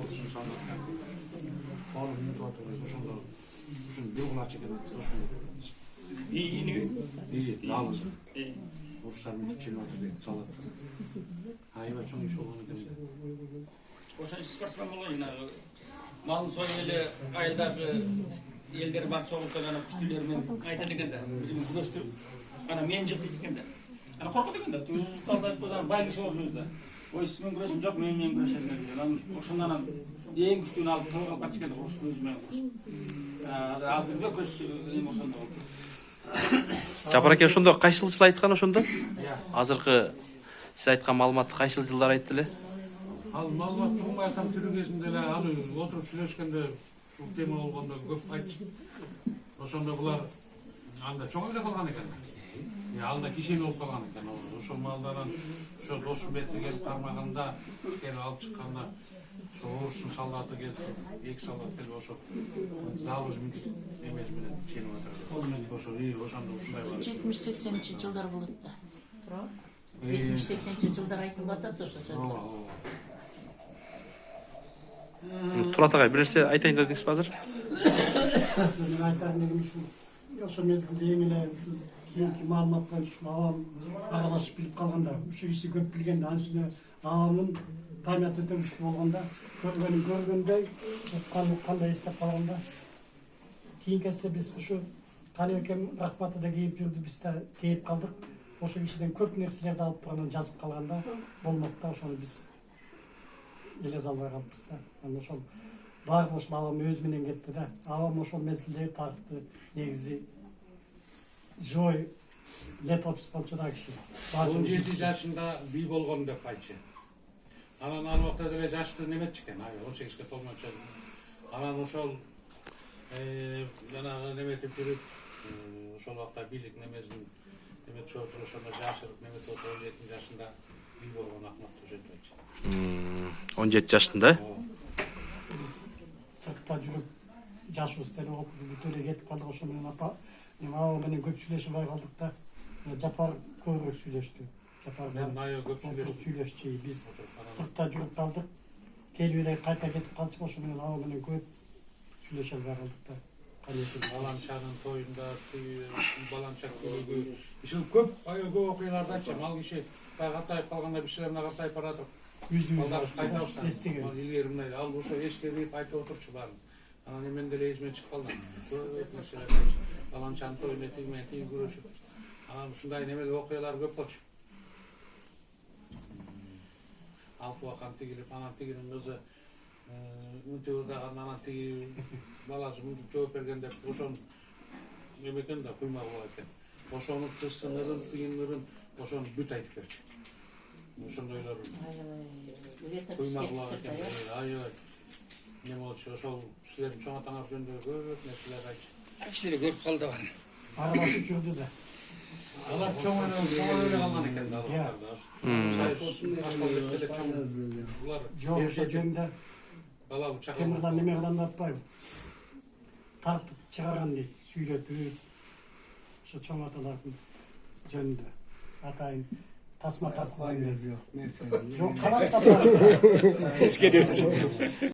olsun sanatlar. Onu mutlu atıyoruz. Şunu bir kulaç çekelim. İyi, yalnız. Burçlar müthiş çelme atıyor. Salat. Hayva çok iş olduğunu demedi. Oşan sportsman olayın. Malın soyuyla ayıldaki elleri var çoğunlukla kuştularымен ayda degende. Bizim güreşti. Ana men çıktı degende. Ana korku degende. Tüz kaldı baygışı olsun özde. O ismin güreşim yok, men güreşim dedi. Oşundan en güçlüğünü alıp kavga kaçırken kuruştu özüme kuruş. Aldı bir kuruş emosyonda oldu. Жапар аке ошондо кайсыл жыл айткан ошондо? Азыркы сиз айткан маалыматты кайсыл жылдар айтты эле? Ал маалымат турмай атам тирүү кезинде эле аны отуруп сүйлөшкөндө ушул тема болгондо көп айтчу. Ошондо булар анда чоң эле калган экен. Алда кишени болуп калган экен. Ошол маалдардан ошо Досмбетти келип кармаганда, кел алып чыкканда орустун солдаты келип, эки солдат келип ошо жалгыз эмес менен ченип атат. Ошо ошондо ушундай бар. 70-80 жылдар болот да. 70-80 жылдар айтылып атат ошо сөздөр. Турат агай, бир нерсе айтайын дедиңизби азыр? Мен айтарым дегеним ушул ошол мезгилде эң эле ушул кийинки маалыматтар ушул абам аралашып билип калганда, ушул киши көп билгенде, анын үстүнө абамдын память өтө күчтүү болгондо, көргөнүн көргөндөй, уккандай эстеп калганда, кийинки кезде биз ушу Каныбекем рахматы да кейип жүрдү, биз да кейип калдык. Ошол кишиден көп нерселерди алып турганын жазып калганда болмок да, ошону биз эле албай калыппыз да. Анан ошол баардык ошол абам өзү менен кетти да. Абам ошол мезгилде тарыхты негизи жой летопис болчу да киши. 17 жашында бий болгон деп айтчу. Анан ал убакта деле жашты неметчи экен, 18 толмочу. Анан ошол жанагы неметип жүрүп, ошол убакта бийлик немесин неметип отуруп, ошондо жашырып неметип отуруп 17 жашында бий болгон Акмат Төшөтович. 17 жашында? Биз сыртта жүрүп жашыбыз деле окуп бүтүп эле кетип калдык, ошо менен апа менен көп сүйлөшө албай калдык да. Жапар көбүрөөк сүйлөштү. Мен айы көп сүйлөштү. Биз сыртта жүрүп калдык. Келип эле кайта кетип калчу, ошо менен ага менен көп сүйлөшө албай калдык да. Баланчанын тоюнда, баланча көйгөй, ишил көп көп окуяларды айтчу. Ал киши картайып калганда биширемне картайып баратып. Балдар кайта баштаган. Илгери мындай ал ошо эскерип айтып отурчу баарын. Анан мен деле эсиме чыгып калдым. Көп нерселер. Баланчанын тоюнда тигмен тиги күрөшүп. Анан ушундай немелер окуялар көп болчу. Алпы акан тигилип, анан тигинин кызы мынтип ырдаган, анан тиги баласы мынтип жооп берген деп ошону эмекен да куйма кылып экен. Ошонун кызсын ырын, тигинин ырын, ошону бүт айтып берчү. Ошондойлор куйма кылып экен. Аябай неме болчу, ошол силердин чоң атаңар жөнүндө көп нерселер айтчу. Кишилер көрүп калды бар. Аралашып жүрдү да. Алар чоң эле калган экен да. Булар жок ошо жөнүндө бала учак темирдан неме кылганда атпайбы? Тартып чыгарган дейт, сүйлөтүп. Ошо чоң аталардын жөнүндө. Атайын тасма тарткызган. Жок, карап таппайбы. Тескери